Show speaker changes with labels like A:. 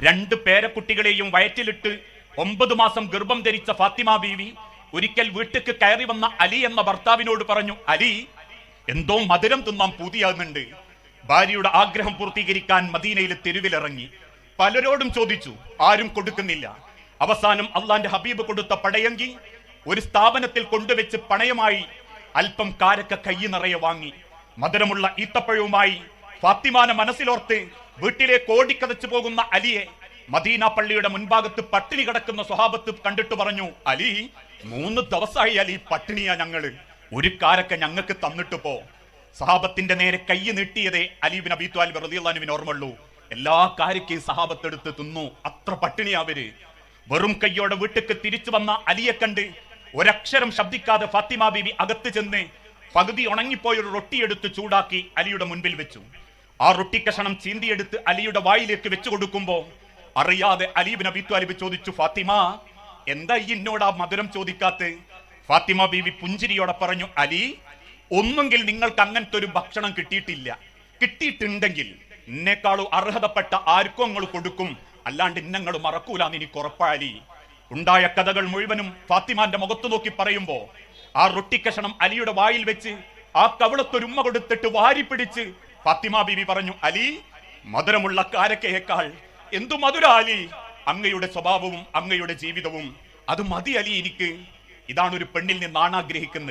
A: 2 പേരക്കുട്ടികളെയും വയറ്റിലിട്ട് 9 മാസം ഗർഭം ധരിച്ച ഫാത്തിമ ബീവി ഒരിക്കൽ വീട്ടിലേക്ക് കയറി വന്ന അലി എന്ന ഭർത്താവിനോട് പറഞ്ഞു, അലി, എന്തോ മധുരം തിന്നാൻ പൂതിയാകുന്നുണ്ട്. ഭാര്യയുടെ ആഗ്രഹം പൂർത്തീകരിക്കാൻ മദീനയിലെ തെരുവിലിറങ്ങി. പലരോടും ചോദിച്ചു, ആരും കൊടുക്കുന്നില്ല. അവസാനം അള്ളാന്റെ ഹബീബ് കൊടുത്ത പടയങ്കി ഒരു സ്ഥാപനത്തിൽ കൊണ്ടുവച്ച് പണയമായി അല്പം കാരക്ക കൈ നിറയെ വാങ്ങി. മധുരമുള്ള ഈത്തപ്പഴവുമായി ഫാത്തിമാനെ മനസ്സിലോർത്ത് വീട്ടിലേക്ക് ഓടിക്കതച്ചു പോകുന്ന അലിയെ മദീന പള്ളിയുടെ മുൻഭാഗത്ത് പട്ടിണി കിടക്കുന്ന സ്വഹാബത്ത് കണ്ടിട്ട് പറഞ്ഞു, അലി, 3 ദിവസമായി അലി പട്ടിണിയാ, ഞങ്ങള് ഒരു കാരക്ക ഞങ്ങൾക്ക് തന്നിട്ട് പോ. സഹാബത്തിന്റെ നേരെ കൈ നീട്ടിയതേ അലി ഇബ്നു അബീ ത്വാലിബ് റളിയല്ലാഹു അൻഹുവിന് ഓർമ്മയുള്ളൂ. എല്ലാ കാരക്കയും സഹാബത്ത് എടുത്ത് തിന്നു. അത്ര പട്ടിണിയാ അവര്. വെറും കയ്യോടെ വീട്ടിലേക്ക് തിരിച്ചു വന്ന അലിയെ കണ്ട് ഒരക്ഷരം ശബ്ദിക്കാതെ ഫാത്തിമ ബീവി അകത്ത് ചെന്ന് പകുതി ഉണങ്ങിപ്പോയൊരു റൊട്ടിയെടുത്ത് ചൂടാക്കി അലിയുടെ മുൻപിൽ വെച്ചു. ആ റൊട്ടി കഷണം ചീന്തിയെടുത്ത് അലിയുടെ വായിലേക്ക് വെച്ചു കൊടുക്കുമ്പോ അറിയാതെ അലി ഇബ്നു അബീ ത്വാലിബ് ചോദിച്ചു, ഫാത്തിമ, എന്താ എന്നോട് ആ മധുരം ചോദിക്കാത്ത? ഫാത്തിമ ബീവി പുഞ്ചിരിയോടെ പറഞ്ഞു, അലി, ഒന്നെങ്കിൽ നിങ്ങൾക്ക് അങ്ങനത്തെ ഒരു ഭക്ഷണം കിട്ടിയിട്ടില്ല. കിട്ടിയിട്ടുണ്ടെങ്കിൽ എന്നെക്കാളും അർഹതപ്പെട്ട ആർക്കും നിങ്ങൾ കൊടുക്കും, അല്ലാണ്ട് ഇന്നങ്ങൾ മറക്കൂലാന്ന് എനിക്ക് ഉറപ്പാലി. ഉണ്ടായ കഥകൾ മുഴുവനും ഫാത്തിമാന്റെ മുഖത്ത് നോക്കി പറയുമ്പോ ആ റൊട്ടിക്കഷണം അലിയുടെ വായിൽ വെച്ച് ആ കവിളത്തൊരുമ്മ കൊടുത്തിട്ട് വാരി പിടിച്ച് ഫാത്തിമ ബീവി പറഞ്ഞു, അലി, മധുരമുള്ള കാരക്കയേക്കാൾ എന്തു മധുര അലി, അങ്ങയുടെ സ്വഭാവവും അങ്ങയുടെ ജീവിതവും അത് മതി അലി എനിക്ക്. ഇതാണ് ഒരു പെണ്ണിൽ നിന്ന് ആണാഗ്രഹിക്കുന്നത്.